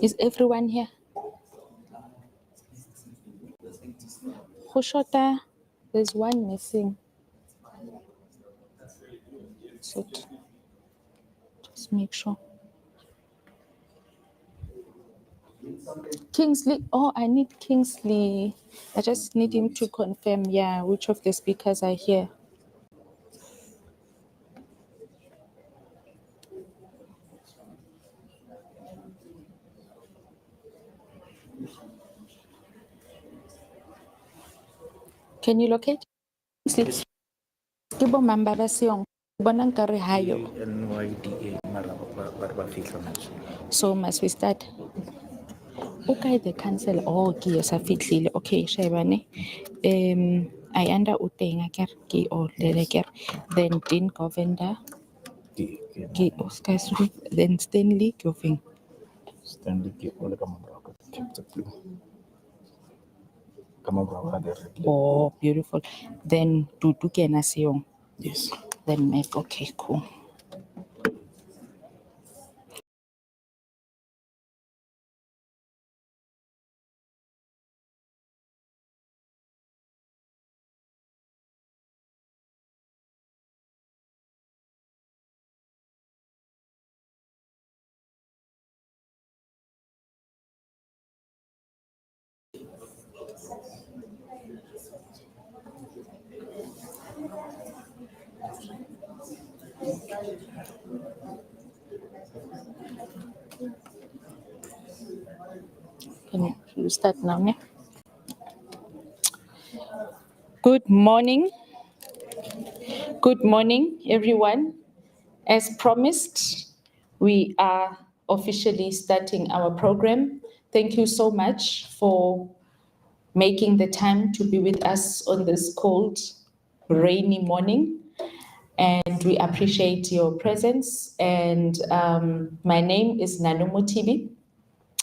Is everyone here? Hoshota, there's one missing. So just make sure. Kingsley, I need Kingsley. I just need him to confirm, which of the speakers are here. Can you locate Kingsley? Ke bo mang ba ba siyong? Bona nkare hayo. NYDA mara ba fihla manje. So must we start? Okay, the council. Ke sa fitlhile. Okay, shebane. I under uteng ke lele ke. Then Dean Govender. Ke Oscar Swift. Then Stanley Goving. Stanley ke ole ka mamorao ka Captain Blue. Ka mamorao ka the red. Beautiful. Then Tutu kena siyong. Yes. Then make okay, cool. Can you start now? Yeah? Good morning. Good morning, everyone. As promised, we are officially starting our program. Thank you so much for making the time to be with us on this cold, rainy morning. And we appreciate your presence. And my name is Nanu Motibi.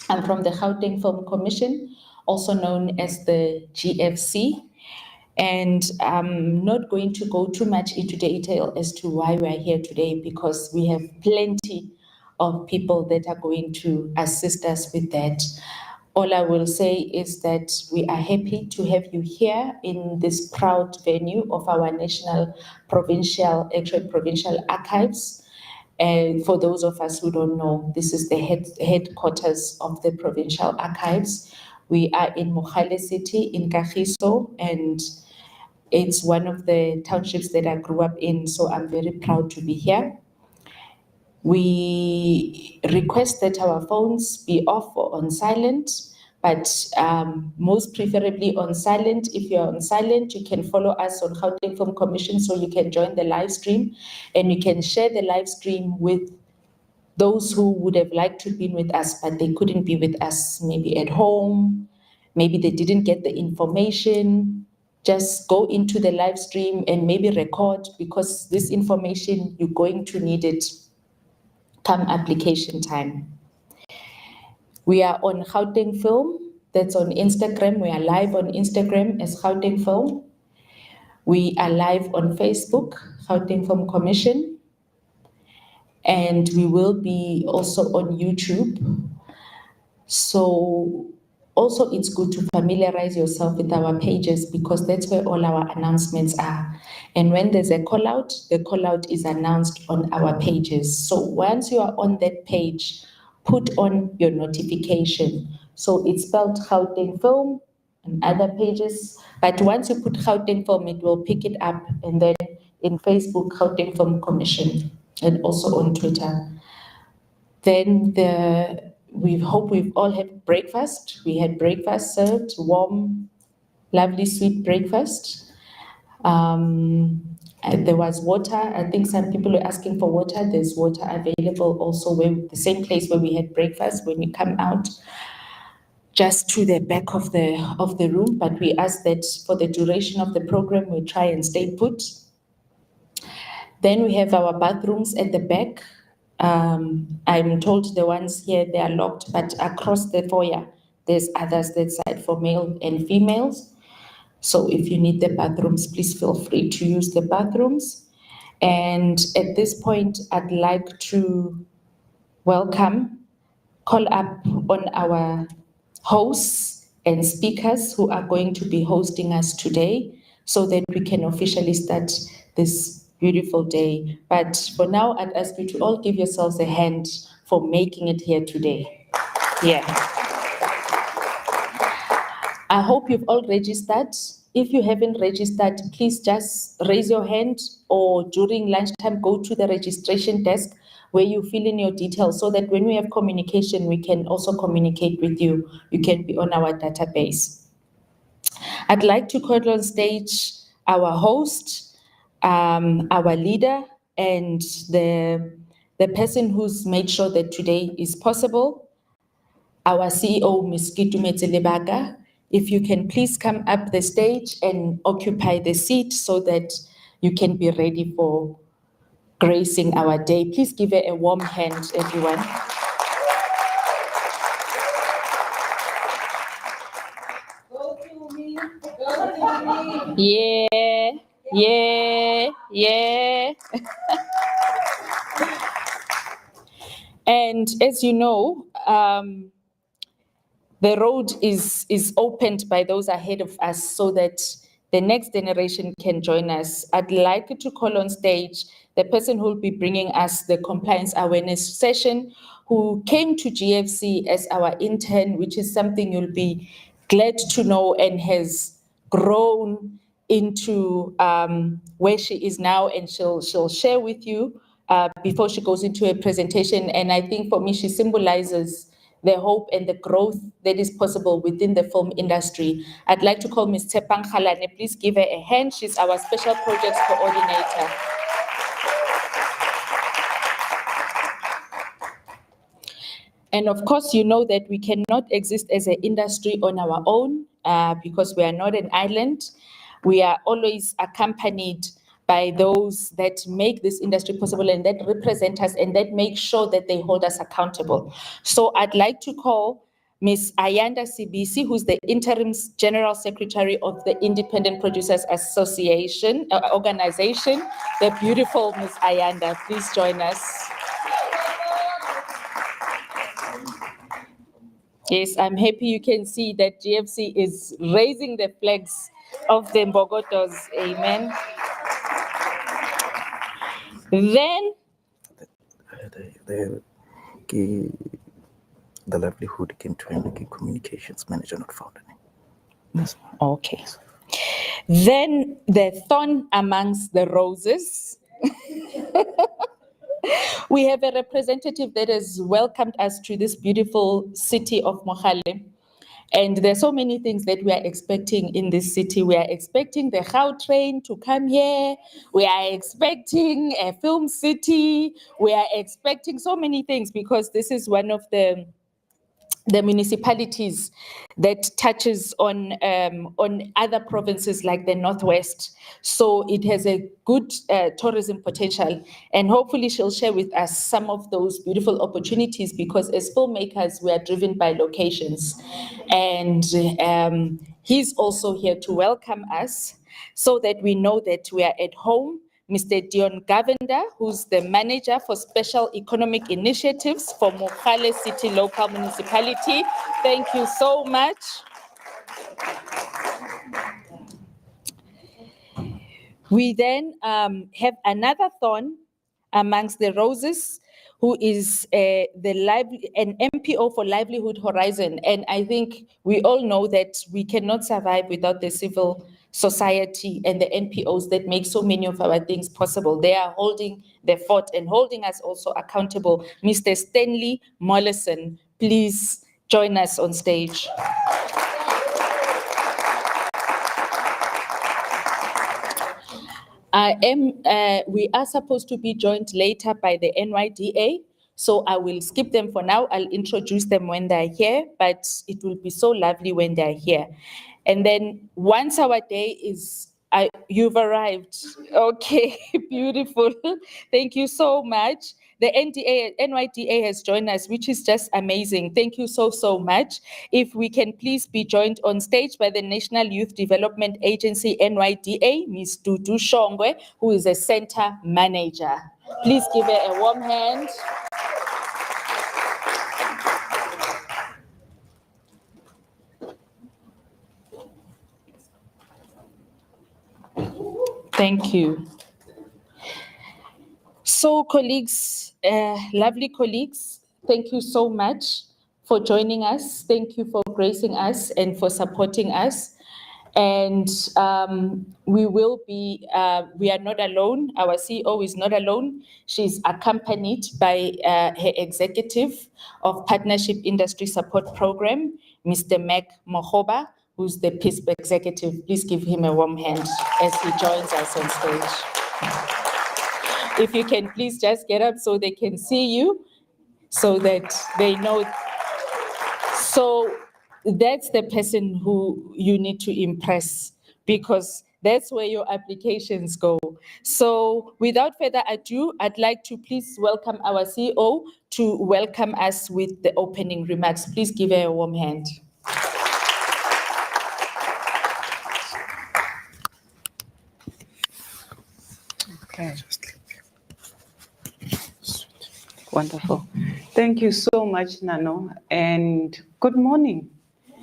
I'm from the Gauteng Film Commission, also known as the GFC. And I'm not going to go too much into detail as to why we are here today, because we have plenty of people that are going to assist us with that. All I will say is that we are happy to have you here in this proud venue of our national provincial archives. And for those of us who don't know, this is the headquarters of the provincial archives. We are in Mogale City in Kagiso, and it's one of the townships that I grew up in, so I'm very proud to be here. We request that our phones be off or on silent, but most preferably on silent. If you're on silent, you can follow us on Gauteng Film Commission, so you can join the live stream and you can share the live stream with those who would have liked to be with us, but they couldn't be with us, maybe at home, maybe they didn't get the information. Just go into the live stream and maybe record, because this information, you're going to need it come application time. We are on Gauteng Film. That's on Instagram. We are live on Instagram as Gauteng Film. We are live on Facebook, Gauteng Film Commission. And we will be also on YouTube. So also it's good to familiarize yourself with our pages, because that's where all our announcements are. And when there's a call out, the call out is announced on our pages. So once you are on that page, put on your notification. So it's spelled Gauteng Film and other pages. But once you put Gauteng Film, it will pick it up. And then in Facebook, Gauteng Film Commission, and also on Twitter. Then we hope we've all had breakfast. We had breakfast served, warm, lovely, sweet breakfast. And there was water. I think some people were asking for water. There's water available also the same place where we had breakfast when you come out, just to the back of the room. But we ask that for the duration of the program, we try and stay put. Then we have our bathrooms at the back. I'm told the ones here, they are locked, but across the foyer, there's others that side for male and females. So if you need the bathrooms, please feel free to use the bathrooms. And at this point, I'd like to welcome call up on our hosts and speakers who are going to be hosting us today so that we can officially start this beautiful day. But for now, I'd ask you to all give yourselves a hand for making it here today. Yeah. I hope you've all registered. If you haven't registered, please just raise your hand or during lunchtime, go to the registration desk where you fill in your details so that when we have communication, we can also communicate with you. You can be on our database. I'd like to call on stage our host, our leader, and the person who's made sure that today is possible, our CEO, Ms. Kitumetse Lebaga. If you can please come up the stage and occupy the seat so that you can be ready for gracing our day. Please give her a warm hand, everyone. Yeah, yeah, yeah. And as you know, the road is opened by those ahead of us so that the next generation can join us. I'd like to call on stage the person who will be bringing us the compliance awareness session, who came to GFC as our intern, which is something you'll be glad to know, and has grown into where she is now, and she'll share with you before she goes into a presentation. And I think for me, she symbolizes the hope and the growth that is possible within the film industry. I'd like to call Ms. Tshepang Kgalane. Please give her a hand. She's our special projects coordinator. And of course, you know that we cannot exist as an industry on our own because we are not an island. We are always accompanied by those that make this industry possible and that represent us and that make sure that they hold us accountable. So I'd like to call Ms. Ayanda Sibisi, who's the Interim General Secretary of the Independent Producers Association organization. The beautiful Ms. Ayanda, please join us. Yes, I'm happy you can see that GFC is raising the flags of the Mbogotos. Amen. Then the livelihood came to him, communications manager, not founder. Yes. Okay. Then the thorn amongst the roses. We have a representative that has welcomed us to this beautiful city of Mogale. And there's so many things that we are expecting in this city. We are expecting the Gautrain to come here. We are expecting a film city. We are expecting so many things because this is one of the municipalities that touches on other provinces like the Northwest. So it has a good tourism potential, and hopefully she'll share with us some of those beautiful opportunities because as filmmakers, we are driven by locations. And he's also here to welcome us so that we know that we are at home. Mr. Dion Govender, who's the manager for special economic initiatives for Mogale City Local Municipality. Thank you so much. We then have another thorn amongst the roses, who is an MPO for Livelihood Horizon. And I think we all know that we cannot survive without the civil society and the NPOs that make so many of our things possible. They are holding the fort and holding us also accountable. Mr. Stanley Mollison, please join us on stage. We are supposed to be joined later by the NYDA, so I will skip them for now. I'll introduce them when they're here, but it will be so lovely when they're here. And then once our day is, you've arrived. Okay, beautiful. Thank you so much. The NYDA has joined us, which is just amazing. Thank you so, so much. If we can please be joined on stage by the National Youth Development Agency, NYDA, Ms. Dudu Shongwe, who is a center manager. Please give her a warm hand. Thank you. So colleagues, lovely colleagues, thank you so much for joining us. Thank you for gracing us and for supporting us. And we are not alone. Our CEO is not alone. She's accompanied by her executive of Partnership Industry Support Program, Mr. Meg Mohoba, who's the PISP executive. Please give him a warm hand as he joins us on stage. If you can please just get up so they can see you, so that they know. So that's the person who you need to impress, because that's where your applications go. So without further ado, I'd like to please welcome our CEO to welcome us with the opening remarks. Please give her a warm hand. Okay. Wonderful. Thank you so much, Nano, and good morning.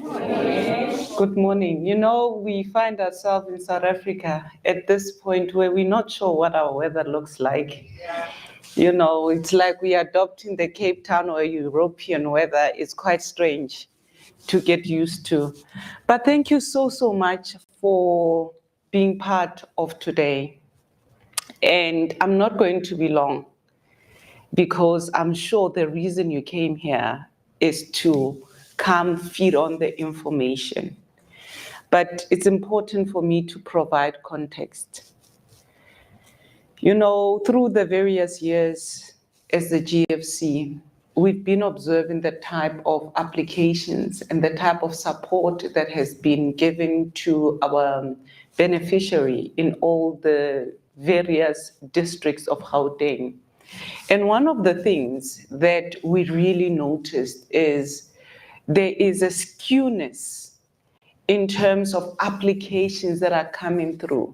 Good morning. You know, we find ourselves in South Africa at this point where we're not sure what our weather looks like. You know, it's like we are adopting the Cape Town or European weather. It's quite strange to get used to. But thank you so much for being part of today. And I'm not going to be long, because I'm sure the reason you came here is to come feed on the information. But it's important for me to provide context. You know, through the various years as the GFC, we've been observing the type of applications and the type of support that has been given to our beneficiary in all the various districts of Gauteng. And one of the things that we really noticed is there is a skewness in terms of applications that are coming through.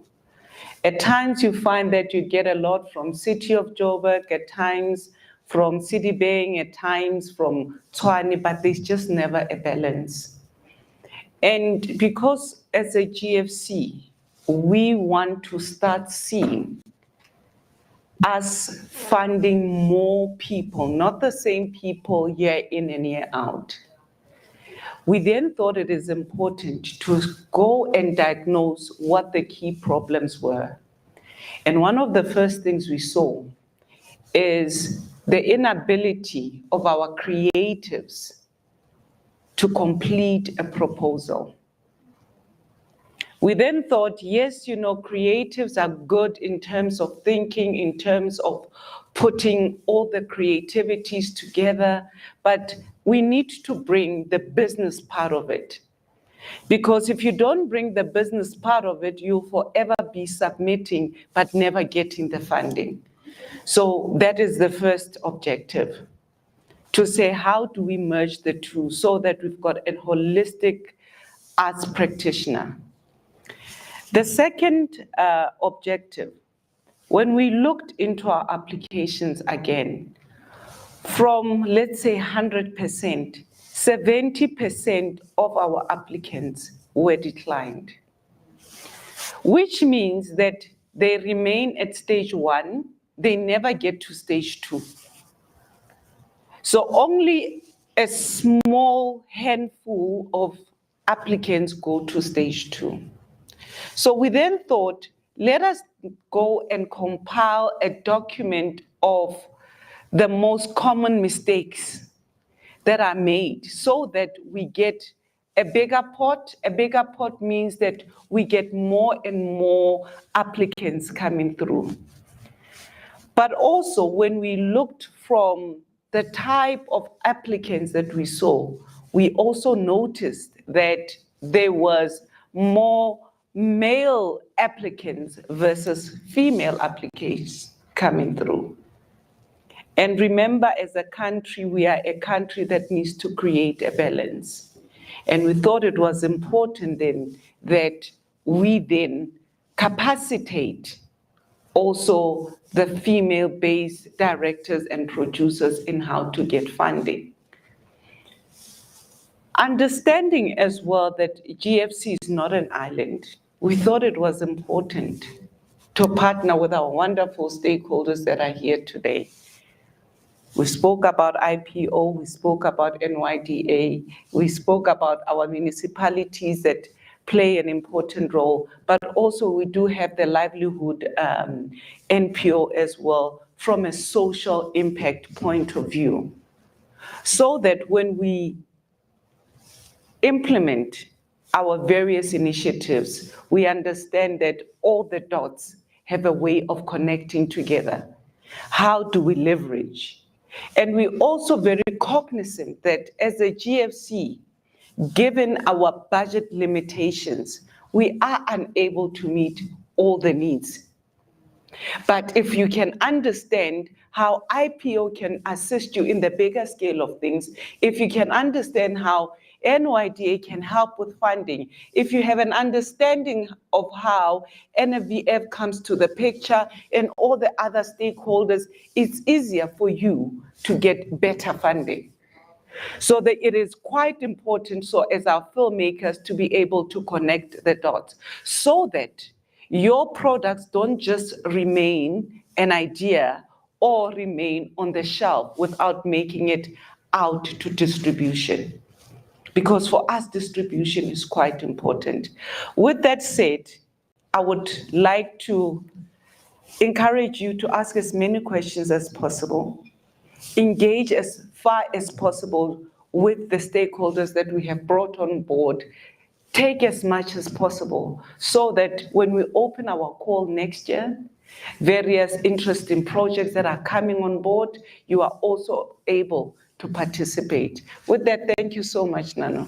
At times you find that you get a lot from City of Joburg, at times from Citibank, at times from Tshwane, but there's just never a balance. And because as a GFC, we want to start seeing us funding more people, not the same people year in and year out. We then thought it is important to go and diagnose what the key problems were. And one of the first things we saw is the inability of our creatives to complete a proposal. We then thought, yes, you know, creatives are good in terms of thinking, in terms of putting all the creativities together, but we need to bring the business part of it. Because if you don't bring the business part of it, you'll forever be submitting, but never getting the funding. So that is the first objective, to say, how do we merge the two so that we've got a holistic arts practitioner? The second objective, when we looked into our applications again, from, let's say, 100%, 70% of our applicants were declined, which means that they remain at stage 1, they never get to stage 2. So only a small handful of applicants go to stage 2. So we then thought, let us go and compile a document of the most common mistakes that are made so that we get a bigger pot. A bigger pot means that we get more and more applicants coming through. But also when we looked from the type of applicants that we saw, we also noticed that there was more male applicants versus female applicants coming through. And remember, as a country, we are a country that needs to create a balance. And we thought it was important then that we then capacitate also the female-based directors and producers in how to get funding. Understanding as well that GFC is not an island, we thought it was important to partner with our wonderful stakeholders that are here today. We spoke about IPO, we spoke about NYDA, we spoke about our municipalities that play an important role, but also we do have the livelihood NPO as well from a social impact point of view. So that when we implement our various initiatives, we understand that all the dots have a way of connecting together. How do we leverage? And we're also very cognizant that as a GFC, given our budget limitations, we are unable to meet all the needs. But if you can understand how IPO can assist you in the bigger scale of things, if you can understand how NYDA can help with funding, if you have an understanding of how NFVF comes to the picture and all the other stakeholders, it's easier for you to get better funding. So that it is quite important, so as our filmmakers, to be able to connect the dots so that your products don't just remain an idea or remain on the shelf without making it out to distribution. Because for us, distribution is quite important. With that said, I would like to encourage you to ask as many questions as possible, engage as far as possible with the stakeholders that we have brought on board, take as much as possible so that when we open our call next year, various interesting projects that are coming on board, you are also able to participate. With that, thank you so much, Nano.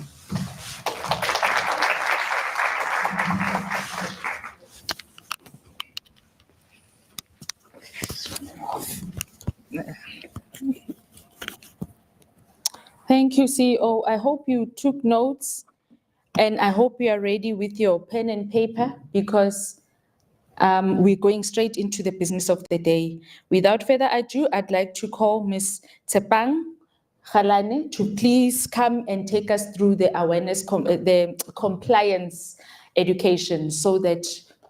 Thank you, CEO. I hope you took notes and I hope you are ready with your pen and paper because we're going straight into the business of the day. Without further ado, I'd like to call Ms. Tshepang Kgalane to please come and take us through the awareness, the compliance education so that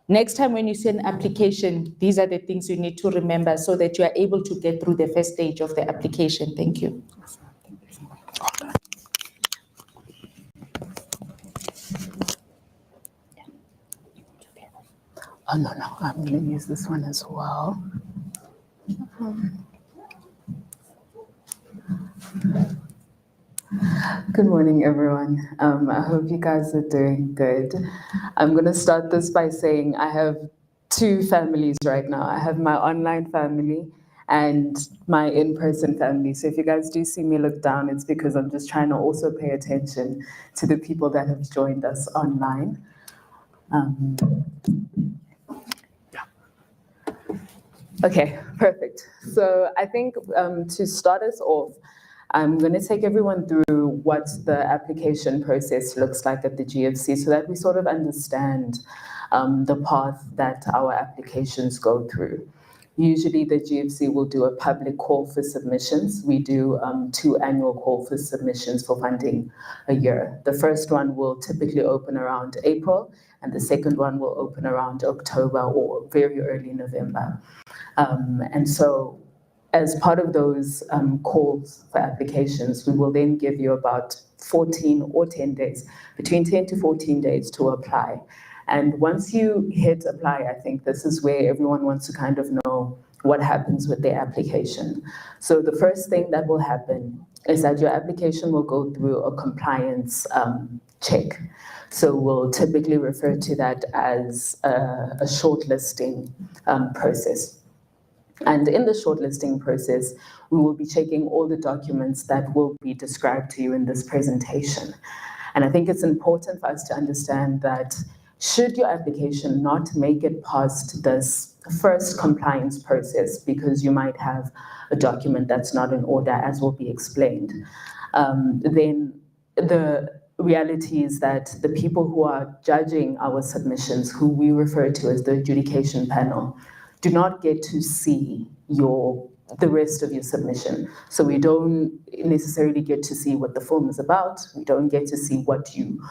next time when you see an application, these are the things you need to remember so that you are able to get through the first stage of the application. Thank you. Oh, no, I'm going to use this one as well. Good morning, everyone. I hope you guys are doing good. I'm going to start this by saying I have two families right now. I have my online family and my in-person family. So if you guys do see me look down, it's because I'm just trying to also pay attention to the people that have joined us online. Okay, perfect. So I think to start us off, I'm going to take everyone through what the application process looks like at the GFC so that we sort of understand the path that our applications go through. Usually the GFC will do a public call for submissions. We do 2 annual call for submissions for funding a year. The first one will typically open around April, and the second one will open around October or very early November. And so as part of those calls for applications, we will then give you about 14 or 10 days, between 10 to 14 days to apply. And once you hit apply, I think this is where everyone wants to kind of know what happens with their application. So the first thing that will happen is that your application will go through a compliance check. So we'll typically refer to that as a shortlisting process. And in the shortlisting process, we will be checking all the documents that will be described to you in this presentation. And I think it's important for us to understand that should your application not make it past this first compliance process, because you might have a document that's not in order, as will be explained, then the reality is that the people who are judging our submissions, who we refer to as the adjudication panel, do not get to see the rest of your submission. So we don't necessarily get to see what the form is about. We don't get to see what you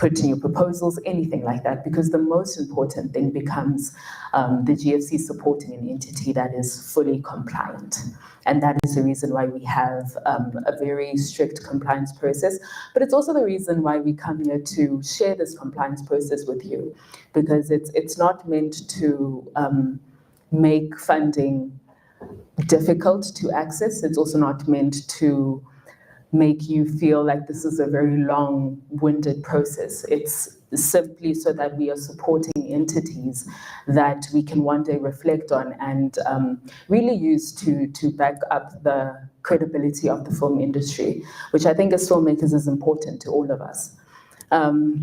put in your proposals, anything like that, because the most important thing becomes the GFC supporting an entity that is fully compliant. And that is the reason why we have a very strict compliance process. But it's also the reason why we come here to share this compliance process with you, because it's not meant to make funding difficult to access. It's also not meant to make you feel like this is a very long-winded process. It's simply so that we are supporting entities that we can one day reflect on and really use to back up the credibility of the film industry, which I think as filmmakers is important to all of us.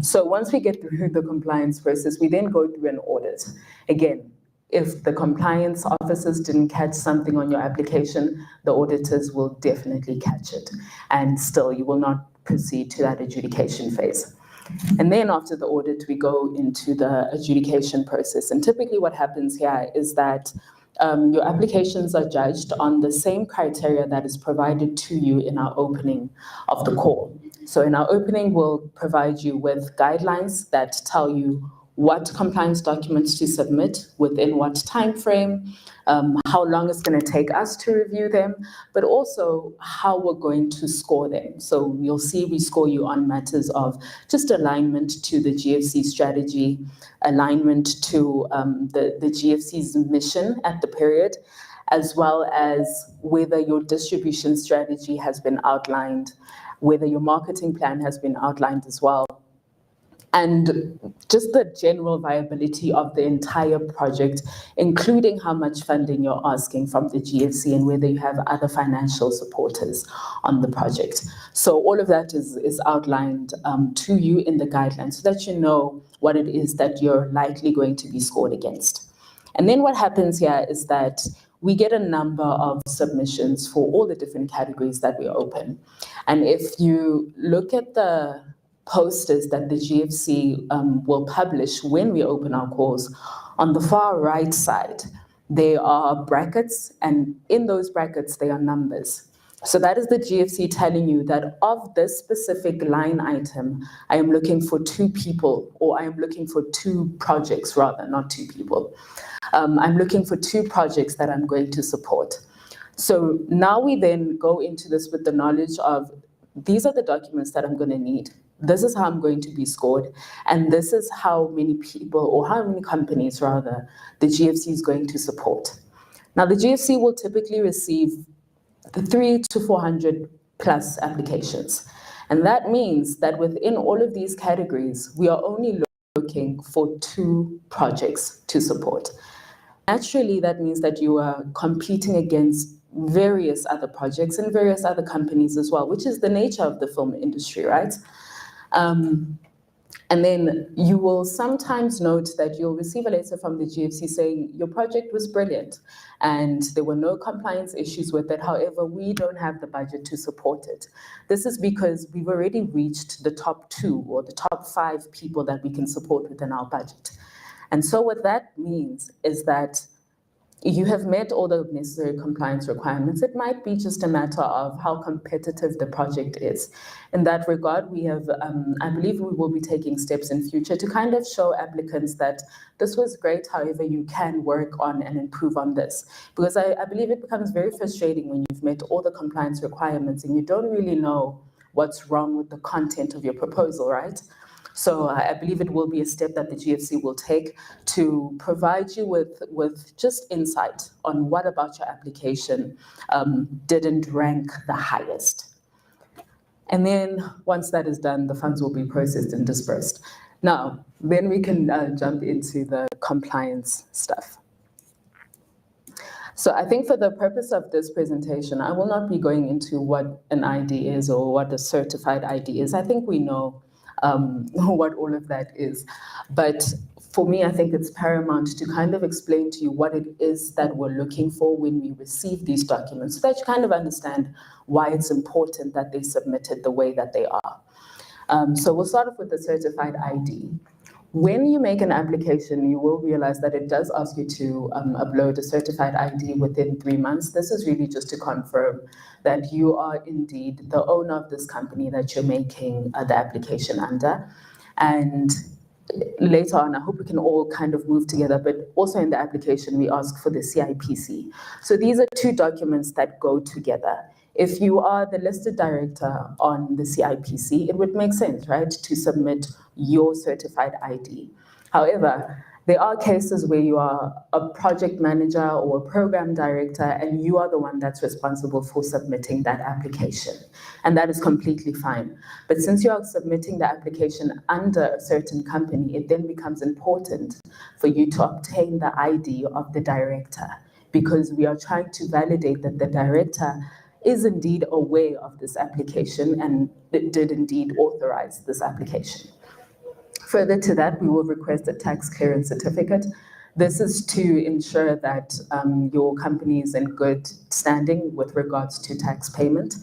So once we get through the compliance process, we then go through an audit. Again, if the compliance officers didn't catch something on your application, the auditors will definitely catch it. And still, you will not proceed to that adjudication phase. And then after the audit, we go into the adjudication process. And typically what happens here is that your applications are judged on the same criteria that is provided to you in our opening of the call. So in our opening, we'll provide you with guidelines that tell you what compliance documents to submit, within what time frame, how long it's going to take us to review them, but also how we're going to score them. So you'll see we score you on matters of just alignment to the GFC strategy, alignment to the GFC's mission at the period, as well as whether your distribution strategy has been outlined, whether your marketing plan has been outlined as well, and just the general viability of the entire project, including how much funding you're asking from the GFC and whether you have other financial supporters on the project. So all of that is outlined to you in the guidelines so that you know what it is that you're likely going to be scored against. And then what happens here is that we get a number of submissions for all the different categories that we open. And if you look at the posters that the GFC will publish when we open our calls, on the far right side, there are brackets, and in those brackets, there are numbers. So that is the GFC telling you that of this specific line item, I am looking for 2 people, or I am looking for 2 projects rather, not 2 people. I'm looking for 2 projects that I'm going to support. So now we then go into this with the knowledge of, these are the documents that I'm going to need. This is how I'm going to be scored. And this is how many people, or how many companies rather, the GFC is going to support. Now, the GFC will typically receive 300 to 400 plus applications. And that means that within all of these categories, we are only looking for 2 projects to support. Naturally, that means that you are competing against various other projects and various other companies as well, which is the nature of the film industry, right? And then you will sometimes note that you'll receive a letter from the GFC saying your project was brilliant and there were no compliance issues with it. However, we don't have the budget to support it. This is because we've already reached the top 2 or the top 5 people that we can support within our budget. And so what that means is that you have met all the necessary compliance requirements. It might be just a matter of how competitive the project is. In that regard, we have, I believe we will be taking steps in future to kind of show applicants that this was great, however, you can work on and improve on this. Because I believe it becomes very frustrating when you've met all the compliance requirements and you don't really know what's wrong with the content of your proposal, right? So I believe it will be a step that the GFC will take to provide you with just insight on what about your application didn't rank the highest. And then once that is done, the funds will be processed and dispersed. Now, then we can jump into the compliance stuff. So I think for the purpose of this presentation, I will not be going into what an ID is or what a certified ID is. I think we know what all of that is. But for me, I think it's paramount to kind of explain to you what it is that we're looking for when we receive these documents, so that you kind of understand why it's important that they submitted the way that they are. So we'll start off with the certified ID. When you make an application, you will realize that it does ask you to upload a certified ID within 3 months. This is really just to confirm that you are indeed the owner of this company that you're making the application under. And later on, I hope we can all kind of move together, but also in the application, we ask for the CIPC. So these are two documents that go together. If you are the listed director on the CIPC, it would make sense, right, to submit your certified ID. However, there are cases where you are a project manager or a program director and you are the one that's responsible for submitting that application. And that is completely fine. But since you are submitting the application under a certain company, it then becomes important for you to obtain the ID of the director, because we are trying to validate that the director is indeed aware of this application and did indeed authorize this application. Further to that, we will request a tax clearance certificate. This is to ensure that your company is in good standing with regards to tax payment.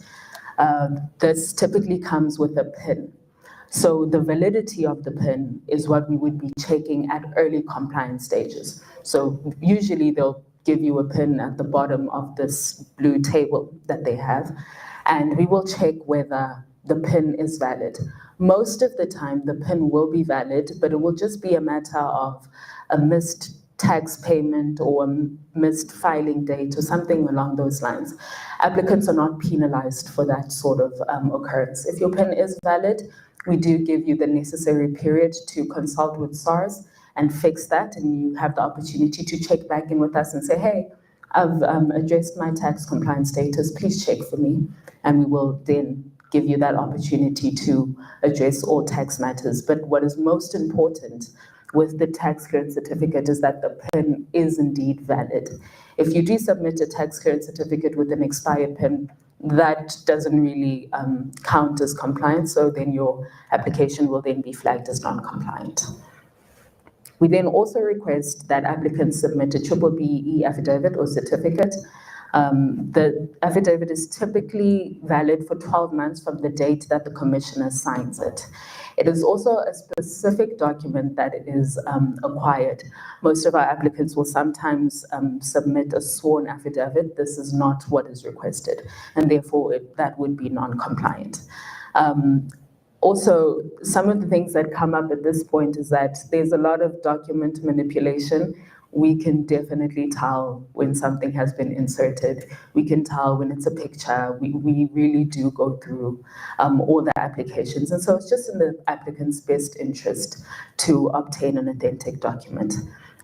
This typically comes with a PIN. So the validity of the PIN is what we would be checking at early compliance stages. So usually they'll give you a PIN at the bottom of this blue table that they have, and we will check whether the PIN is valid. Most of the time, the PIN will be valid, but it will just be a matter of a missed tax payment or a missed filing date or something along those lines. Applicants are not penalized for that sort of occurrence. If your PIN is valid, we do give you the necessary period to consult with SARS and fix that, and you have the opportunity to check back in with us and say, hey, I've addressed my tax compliance status, please check for me, and we will then give you that opportunity to address all tax matters. But what is most important with the tax clearance certificate is that the PIN is indeed valid. If you do submit a tax clearance certificate with an expired PIN, that doesn't really count as compliance, so then your application will then be flagged as non-compliant. We then also request that applicants submit a BBBE affidavit or certificate. The affidavit is typically valid for 12 months from the date that the commissioner signs it. It is also a specific document that is acquired. Most of our applicants will sometimes submit a sworn affidavit. This is not what is requested, and therefore that would be non-compliant. Also, some of the things that come up at this point is that there's a lot of document manipulation. We can definitely tell when something has been inserted. We can tell when it's a picture. We really do go through all the applications. And so it's just in the applicant's best interest to obtain an authentic document.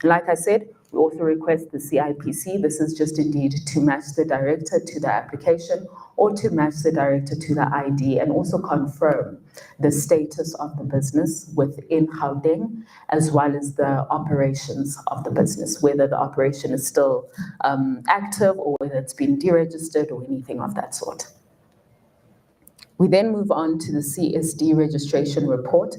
Like I said, we also request the CIPC. This is just indeed to match the director to the application or to match the director to the ID, and also confirm the status of the business within Gauteng, as well as the operations of the business, whether the operation is still active or whether it's been deregistered or anything of that sort. We then move on to the CSD registration report.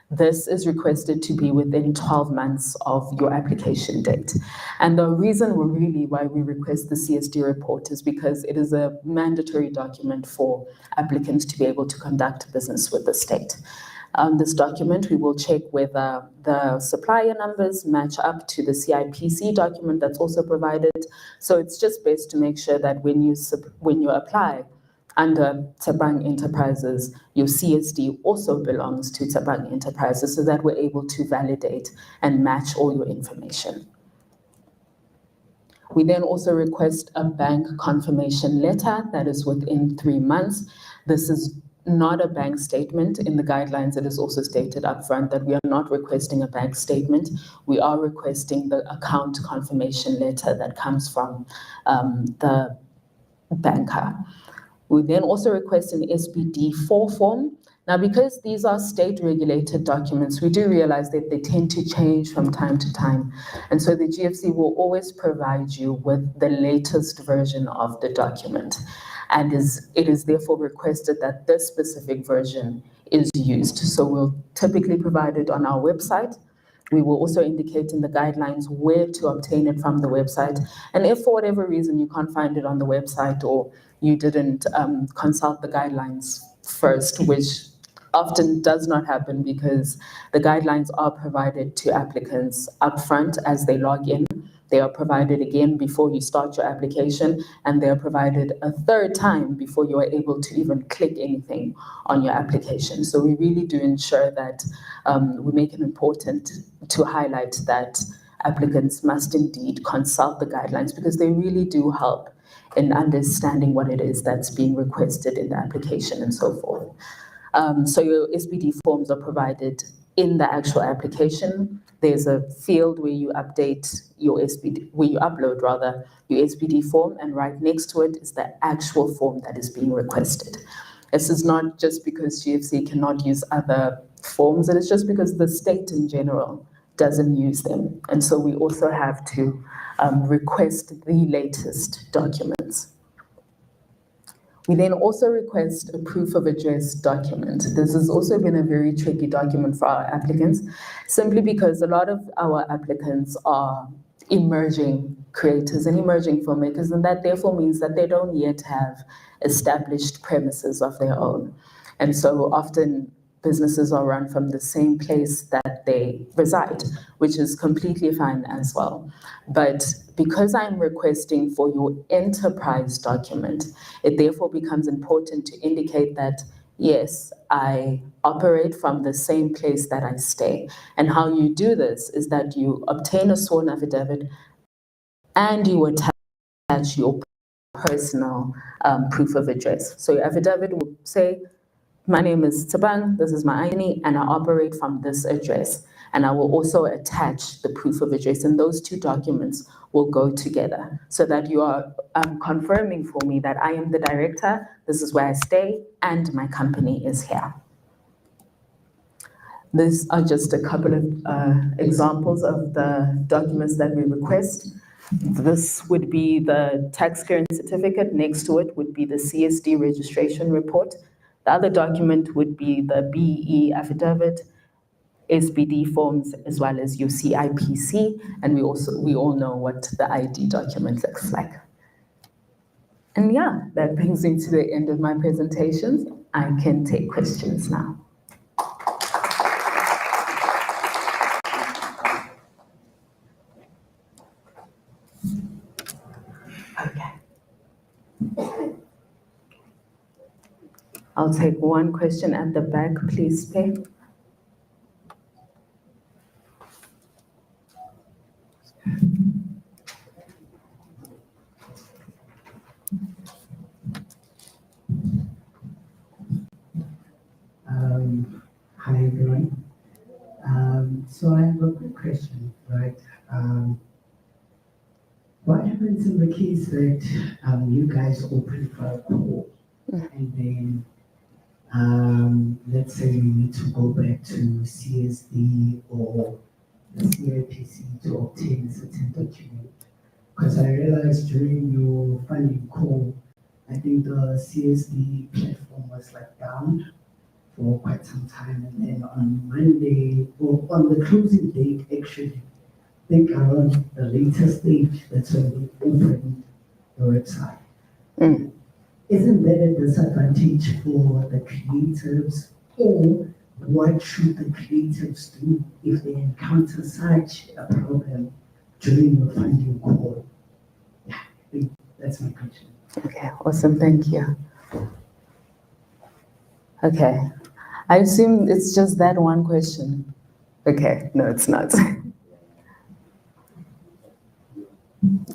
This is requested to be within 12 months of your application date. And the reason why we request the CSD report is because it is a mandatory document for applicants to be able to conduct business with the state. On this document, we will check whether the supplier numbers match up to the CIPC document that's also provided. So it's just best to make sure that when you apply under Thabang Enterprises, your CSD also belongs to Thabang Enterprises, so that we're able to validate and match all your information. We then also request a bank confirmation letter that is within 3 months. This is not a bank statement. In the guidelines, it is also stated upfront that we are not requesting a bank statement. We are requesting the account confirmation letter that comes from the banker. We then also request an SBD4 form. Now, because these are state-regulated documents, we do realize that they tend to change from time to time. And so the GFC will always provide you with the latest version of the document. And it is therefore requested that this specific version is used. So we'll typically provide it on our website. We will also indicate in the guidelines where to obtain it from the website. And if for whatever reason you can't find it on the website, or you didn't consult the guidelines first, which often does not happen because the guidelines are provided to applicants upfront as they log in. They are provided again before you start your application, and they are provided a third time before you are able to even click anything on your application. So we really do ensure that we make it important to highlight that applicants must indeed consult the guidelines, because they really do help in understanding what it is that's being requested in the application and so forth. So your SBD forms are provided in the actual application. There's a field where you update your SBD, where you upload rather your SBD form, and right next to it is the actual form that is being requested. This is not just because GFC cannot use other forms, it is just because the state in general doesn't use them. And so we also have to request the latest documents. We then also request a proof of address document. This has also been a very tricky document for our applicants, simply because a lot of our applicants are emerging creators and emerging filmmakers, and that therefore means that they don't yet have established premises of their own. And so often businesses are run from the same place that they reside, which is completely fine as well. But because I'm requesting for your enterprise document, it therefore becomes important to indicate that, yes, I operate from the same place that I stay. And how you do this is that you obtain a sworn affidavit and you attach your personal proof of address. So your affidavit will say, my name is Tabang, this is my ID, and I operate from this address. And I will also attach the proof of address, and those two documents will go together so that you are confirming for me that I am the director, this is where I stay, and my company is here. These are just a couple of examples of the documents that we request. This would be the tax clearance certificate. Next to it would be the CSD registration report. The other document would be the BE affidavit, SBD forms, as well as your CIPC, and we all know what the ID document looks like. And yeah, that brings me to the end of my presentations. I can take questions now. Okay. I'll take one question at the back, please, Pay. Hi, everyone. So I have a quick question, right? What happens in the case that you guys open for a call and then let's say you need to go back to CSD or the CIPC to obtain a certain document? Because I realized during your funding call, I think the CSD platform was like down for quite some time, and then on Monday, or on the closing date, actually, I think around the later stage, that's when they opened the website. Isn't that a disadvantage for the creatives, or what should the creatives do if they encounter such a problem during your funding call? Yeah, I think that's my question. Okay, awesome, thank you. Okay, I assume it's just that one question. Okay, no, it's not.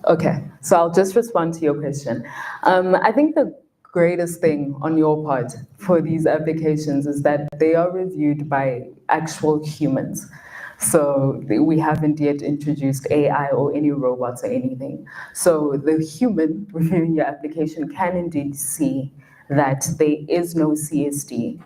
Okay, so I'll just respond to your question. I think the greatest thing on your part for these applications is that they are reviewed by actual humans. So we haven't yet introduced AI or any robots or anything. So the human reviewing your application can indeed see that there is no CSD,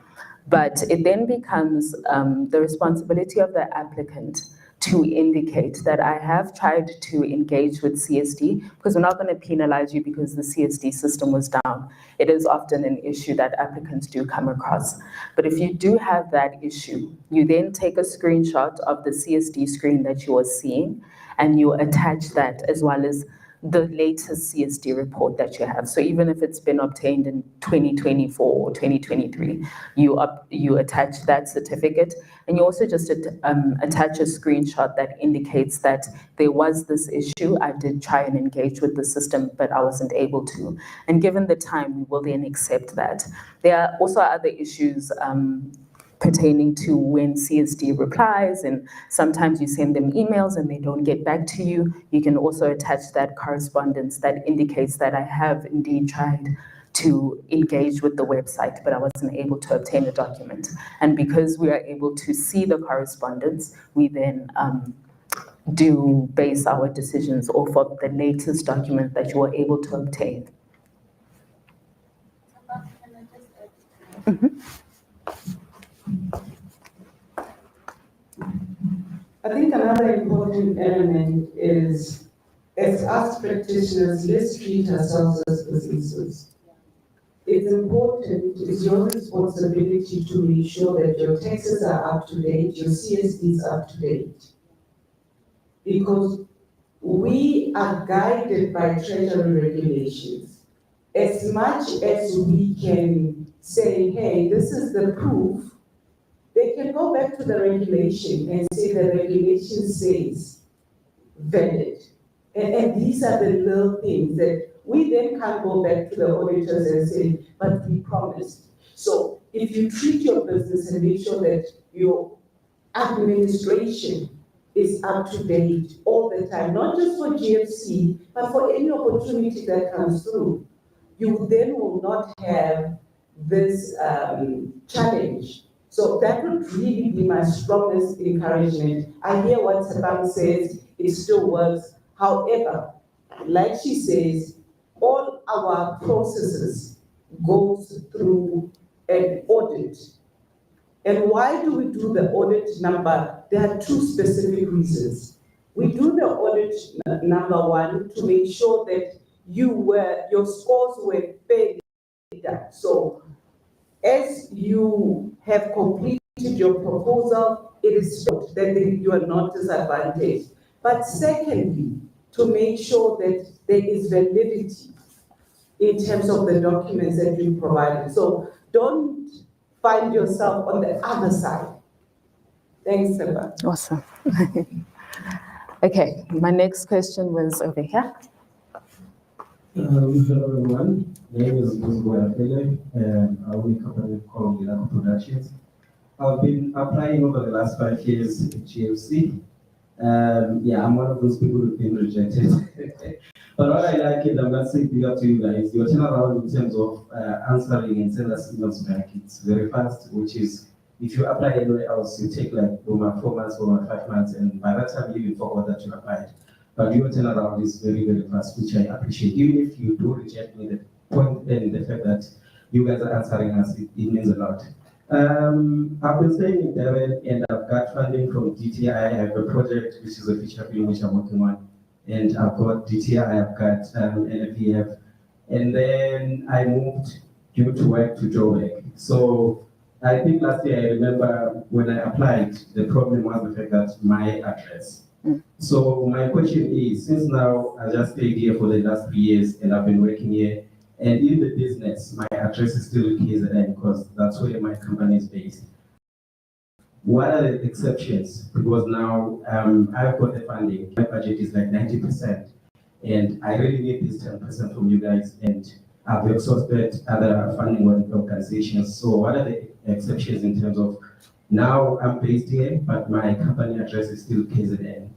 but it then becomes the responsibility of the applicant to indicate that I have tried to engage with CSD, because we're not going to penalize you because the CSD system was down. It is often an issue that applicants do come across. But if you do have that issue, you then take a screenshot of the CSD screen that you are seeing, and you attach that, as well as the latest CSD report that you have. So even if it's been obtained in 2024 or 2023, you attach that certificate, and you also just attach a screenshot that indicates that there was this issue. I did try and engage with the system, but I wasn't able to. And given the time, we will then accept that. There are also other issues pertaining to when CSD replies, and sometimes you send them emails and they don't get back to you. You can also attach that correspondence that indicates that I have indeed tried to engage with the website, but I wasn't able to obtain a document. And because we are able to see the correspondence, we then do base our decisions off of the latest document that you were able to obtain. I think another important element is, as us practitioners, let's treat ourselves as businesses. It's important, it's your responsibility to make sure that your taxes are up to date, your CSDs are up to date. Because we are guided by Treasury regulations. As much as we can say, hey, this is the proof, they can go back to the regulation and say the regulation says valid. And these are the little things that we then can't go back to the auditors and say, but we promised. So if you treat your business and make sure that your administration is up to date all the time, not just for GFC, but for any opportunity that comes through, you then will not have this challenge. So that would really be my strongest encouragement. I hear what Sabang says, it still works. However, like she says, all our processes goes through an audit. And why do we do the audit number? There are two specific reasons. We do the audit number one to make sure that your scores were fairly done. So as you have completed your proposal, it is showed that you are not disadvantaged. But secondly, to make sure that there is validity in terms of the documents that you provided. So don't find yourself on the other side. Thanks, Seba. Awesome. Okay, my next question was over here. Hello everyone, my name is Guzgo Afele, and I own a company called Milano Productions. I've been applying over the last 5 years at GFC. I'm one of those people who've been rejected. But what I like is, I'm not saying big up to you guys, your turnaround in terms of answering and send us emails back, it's very fast, which is, if you apply anywhere else, you take like over 4 months, over 5 months, and by that time you even forgot that you applied. But your turnaround is very, very fast, which I appreciate. Even if you do reject me, the point and the fact that you guys are answering us, it means a lot. I've been staying in Durban and I've got funding from DTI. I have a project which is a feature film which I'm working on. And I've got DTI, I've got NFEF. And then I moved due to work to Joburg. So I think last year I remember when I applied, the problem was the fact that my address. So my question is, since now I just stayed here for the last 3 years and I've been working here, and in the business, my address is still KZN because that's where my company is based. What are the exceptions? Because now I've got the funding, my budget is like 90%, and I really need this 10% from you guys, and I've exhausted other funding organizations. So what are the exceptions in terms of, now I'm based here, but my company address is still KZN?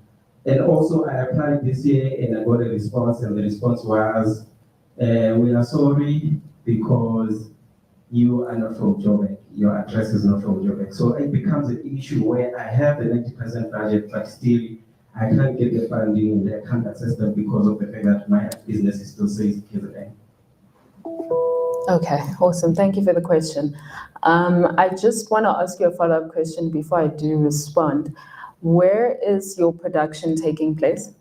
And also I applied this year and I got a response, and the response was, we are sorry because you are not from Joburg. Your address is not from Joburg. So it becomes an issue where I have the 90% budget, but still I can't get the funding and I can't access them because of the fact that my business is still says KZN. Okay, awesome. Thank you for the question. I just want to ask you a follow-up question before I do respond. Where is your production taking place?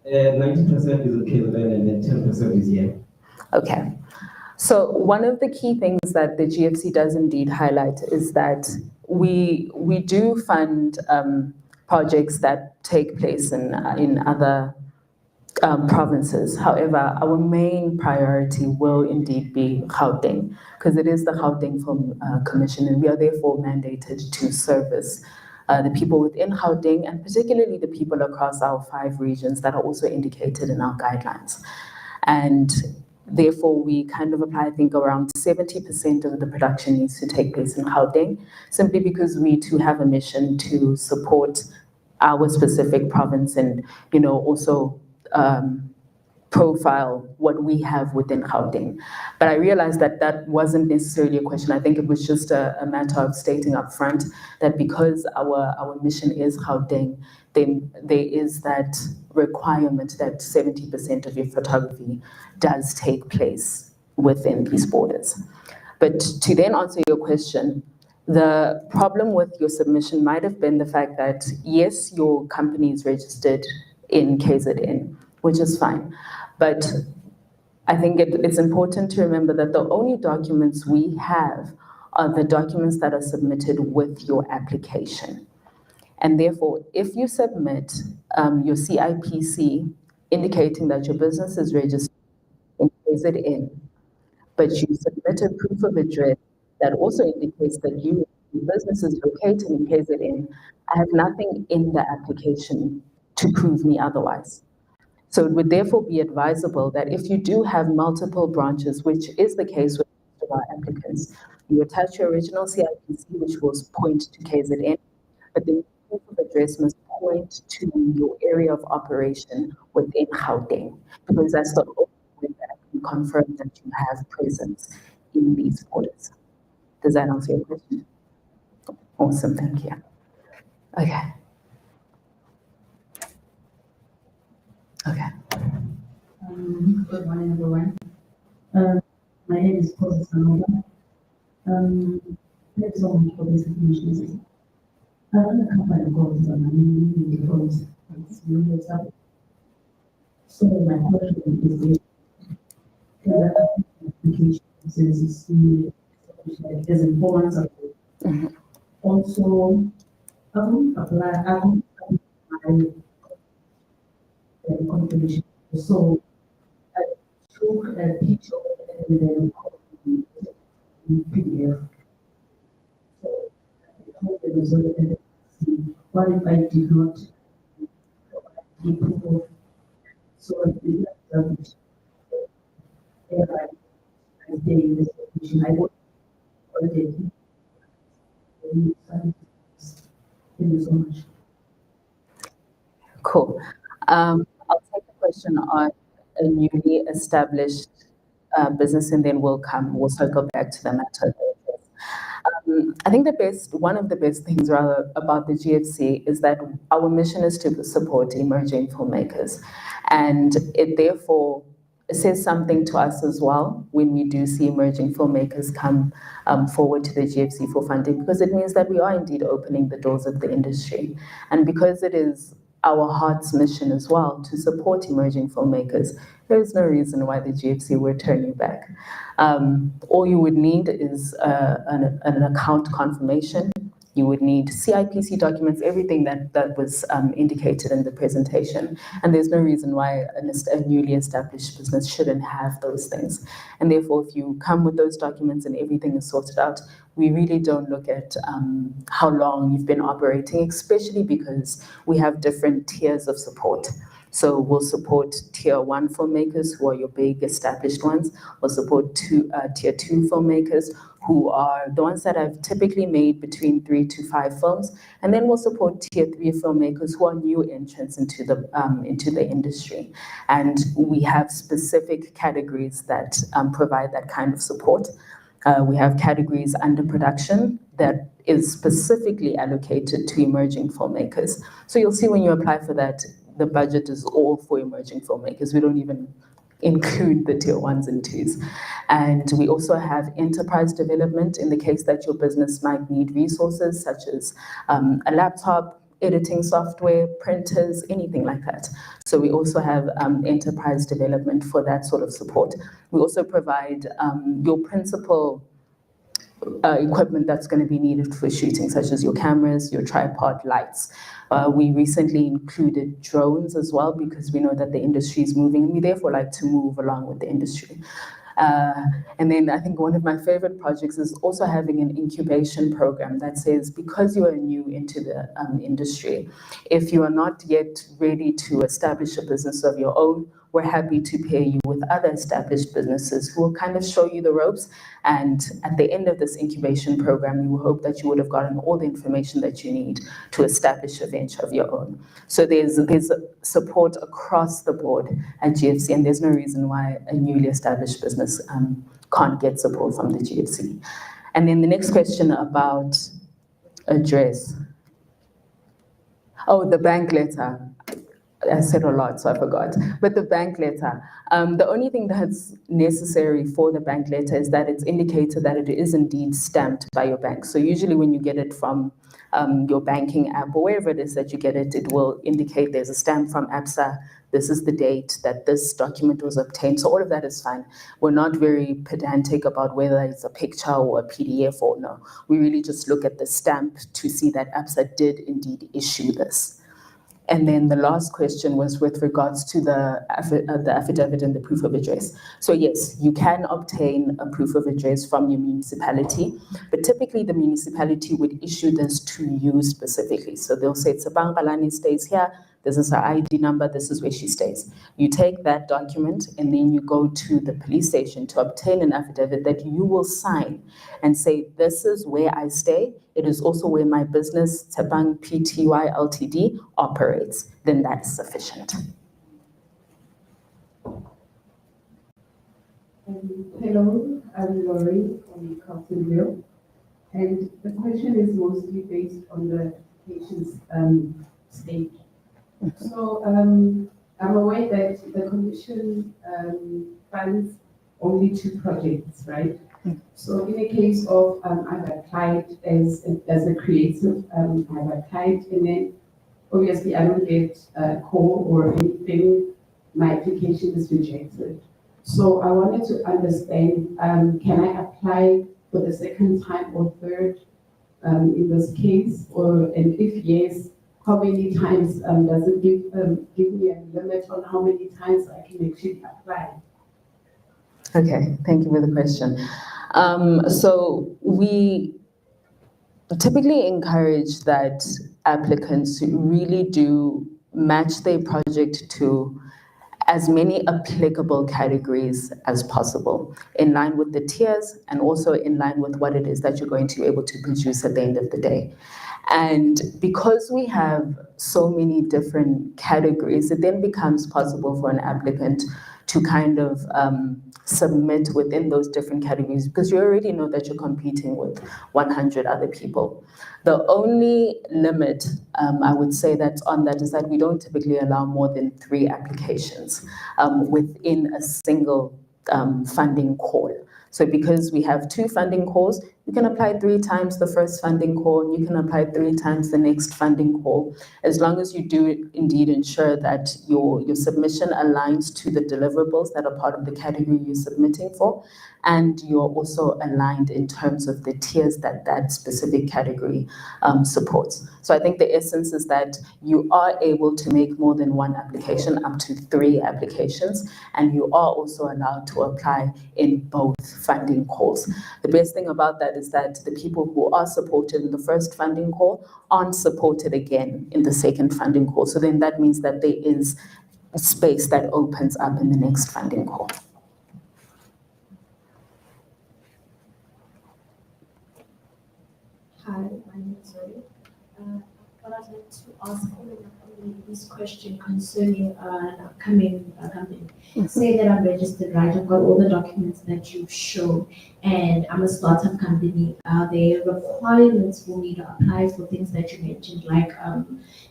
90% is in KZN and then 10% is here. Okay. So one of the key things that the GFC does indeed highlight is that we do fund projects that take place in other provinces. However, our main priority will indeed be Gauteng, because it is the Gauteng Film Commission, and we are therefore mandated to service the people within Gauteng, and particularly the people across our 5 regions that are also indicated in our guidelines. And therefore, we kind of apply, I think, around 70% of the production needs to take place in Gauteng, simply because we too have a mission to support our specific province and, also profile what we have within Gauteng. But I realized that that wasn't necessarily a question. I think it was just a matter of stating up front that because our mission is Gauteng, then there is that requirement that 70% of your photography does take place within these borders. But to then answer your question, the problem with your submission might have been the fact that, yes, your company is registered in KZN, which is fine. But I think it's important to remember that the only documents we have are the documents that are submitted with your application. And therefore, if you submit your CIPC indicating that your business is registered in KZN, but you submit a proof of address that also indicates that your business is located in KZN, I have nothing in the application to prove me otherwise. So it would therefore be advisable that if you do have multiple branches, which is the case with most of our applicants, you attach your original CIPC, which will point to KZN, but the proof of address must point to your area of operation within Gauteng, because that's the only way that I can confirm that you have presence in these borders. Does that answer your question? Awesome, thank you. Okay. Okay. Good morning, everyone. My name is Paul Sanoba. Thanks so much for this information. I run a company called Many Different Things. So my question is this: the application is in 4 months ago. Also, apply my confirmation. So I took a picture and then in PDF. So I told the result and see what if I did not give proof of, so I did not establish. I stay in this position. I work already. Thank you so much. Cool. I'll take a question on a newly established business, and then we'll circle back to the matter. I think one of the best things rather about the GFC is that our mission is to support emerging filmmakers, and it therefore says something to us as well when we do see emerging filmmakers come forward to the GFC for funding, because it means that we are indeed opening the doors of the industry, and because it is our heart's mission as well to support emerging filmmakers, there is no reason why the GFC would turn you back. All you would need is an account confirmation. You would need CIPC documents, everything that was indicated in the presentation. And there's no reason why a newly established business shouldn't have those things. And therefore, if you come with those documents and everything is sorted out, we really don't look at how long you've been operating, especially because we have different tiers of support. So we'll support tier 1 filmmakers, who are your big established ones. We'll support tier 2 filmmakers, who are the ones that have typically made between 3 to 5 films. And then we'll support tier 3 filmmakers, who are new entrants into the industry. And we have specific categories that provide that kind of support. We have categories under production that is specifically allocated to emerging filmmakers. So you'll see when you apply for that, the budget is all for emerging filmmakers. We don't even include the tier 1s and 2s. And we also have enterprise development in the case that your business might need resources such as a laptop, editing software, printers, anything like that. So we also have enterprise development for that sort of support. We also provide your principal equipment that's going to be needed for shooting, such as your cameras, your tripod, lights. We recently included drones as well because we know that the industry is moving and we therefore like to move along with the industry. And then I think one of my favorite projects is also having an incubation program that says, because you are new into the industry, if you are not yet ready to establish a business of your own, we're happy to pair you with other established businesses who will kind of show you the ropes. And at the end of this incubation program, we will hope that you would have gotten all the information that you need to establish a venture of your own. So there's support across the board at GFC, and there's no reason why a newly established business can't get support from the GFC. And then the next question about address. Oh, the bank letter. I said a lot, so I forgot. But the bank letter, the only thing that's necessary for the bank letter is that it's indicated that it is indeed stamped by your bank. So usually when you get it from your banking app or wherever it is that you get it, it will indicate there's a stamp from ABSA. This is the date that this document was obtained. So all of that is fine. We're not very pedantic about whether it's a picture or a PDF or no. We really just look at the stamp to see that ABSA did indeed issue this. And then the last question was with regards to the affidavit and the proof of address. So yes, you can obtain a proof of address from your municipality, but typically the municipality would issue this to you specifically. So they'll say, Tsebang Balani stays here, this is her ID number, this is where she stays. You take that document and then you go to the police station to obtain an affidavit that you will sign and say, this is where I stay. It is also where my business, Tsebang Pty Ltd, operates. Then that's sufficient. Hello, I'm Laurie from Carltonville. And the question is mostly based on the applications stage. So I'm aware that the Commission funds only 2 projects, right? So in a case of I've applied as a creative, I've applied and then obviously I don't get a call or anything, my application is rejected. So I wanted to understand, can I apply for the second time or third in this case? And if yes, how many times does it give me a limit on how many times I can actually apply? Okay, thank you for the question. So we typically encourage that applicants really do match their project to as many applicable categories as possible, in line with the tiers and also in line with what it is that you're going to be able to produce at the end of the day. And because we have so many different categories, it then becomes possible for an applicant to kind of submit within those different categories because you already know that you're competing with 100 other people. The only limit I would say that's on that is that we don't typically allow more than 3 applications within a single funding call. So because we have 2 funding calls, you can apply 3 times the first funding call, and you can apply 3 times the next funding call, as long as you do indeed ensure that your submission aligns to the deliverables that are part of the category you're submitting for, and you're also aligned in terms of the tiers that that specific category supports. So I think the essence is that you are able to make more than 1 application, up to 3 applications, and you are also allowed to apply in both funding calls. The best thing about that is that the people who are supported in the first funding call aren't supported again in the second funding call. So then that means that there is a space that opens up in the next funding call. Hi, my name is Zoe. What I'd like to ask following up on this question concerning an upcoming company. Say that I'm registered, right? I've got all the documents that you've shown, and I'm a startup company. Are there requirements for me to apply for things that you mentioned, like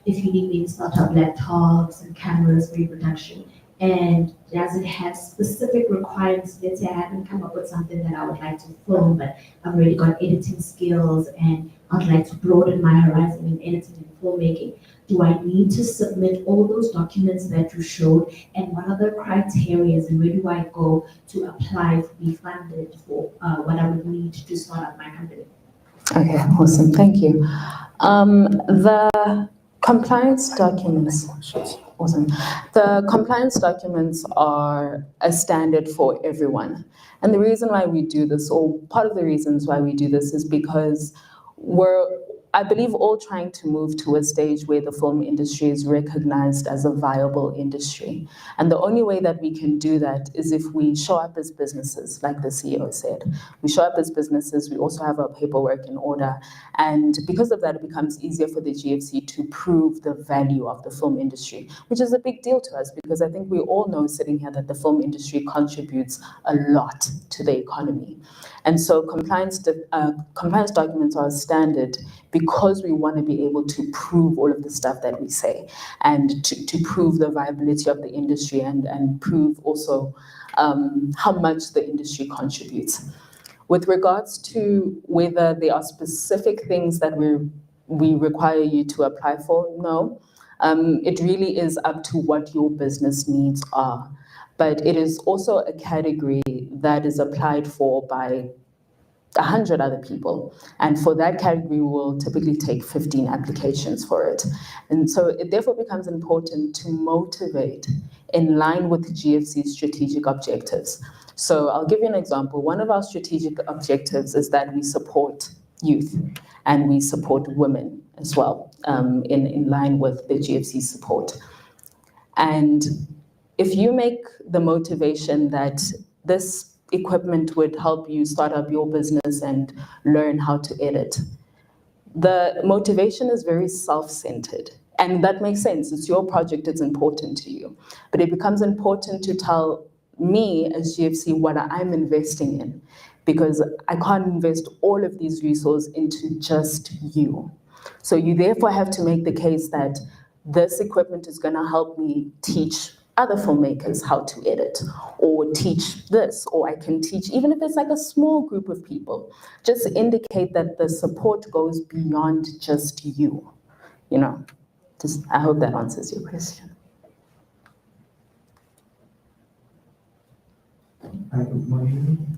if you need me to start up laptops and cameras for your production? And does it have specific requirements? Let's say I haven't come up with something that I would like to film, but I've already got editing skills and I'd like to broaden my horizon in editing and filmmaking. Do I need to submit all those documents that you showed? And what are the criteria and where do I go to apply to be funded for what I would need to start up my company? Okay, awesome, thank you. The compliance documents, awesome. The compliance documents are a standard for everyone. And the reason why we do this, or part of the reasons why we do this, is because I believe, all trying to move to a stage where the film industry is recognized as a viable industry. And the only way that we can do that is if we show up as businesses, like the CEO said. We show up as businesses, we also have our paperwork in order. And because of that, it becomes easier for the GFC to prove the value of the film industry, which is a big deal to us, because I think we all know sitting here that the film industry contributes a lot to the economy. And so compliance documents are a standard because we want to be able to prove all of the stuff that we say, and to prove the viability of the industry, and prove also how much the industry contributes. With regards to whether there are specific things that we require you to apply for, no. It really is up to what your business needs are. But it is also a category that is applied for by 100 other people. And for that category, we'll typically take 15 applications for it. And so it therefore becomes important to motivate in line with the GFC's strategic objectives. So I'll give you an example. One of our strategic objectives is that we support youth and we support women as well, in line with the GFC support. And if you make the motivation that this equipment would help you start up your business and learn how to edit, the motivation is very self-centered. And that makes sense. It's your project, it's important to you. But it becomes important to tell me as GFC what I'm investing in, because I can't invest all of these resources into just you. So you therefore have to make the case that this equipment is going to help me teach other filmmakers how to edit, or teach this, or I can teach, even if it's like a small group of people, just indicate that the support goes beyond just you, you know. I hope that answers your question. Hi, good morning.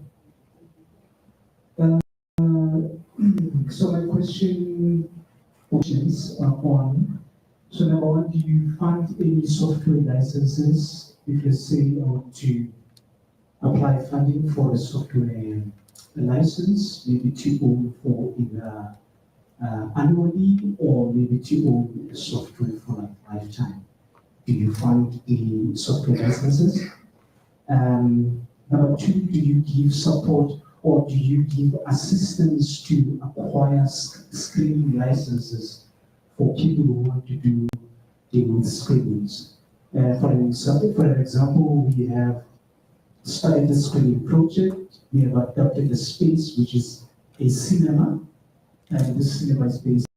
So my questions are on, so number one, do you find any software licenses if you say to apply funding for a software license, maybe to own for either annually or maybe to own the software for a lifetime? Do you fund the software licenses? Number two, do you give support or do you give assistance to acquire screening licenses for people who want to do demo screenings? For example, we have started a screening project. We have adopted a space which is a cinema, and this cinema is based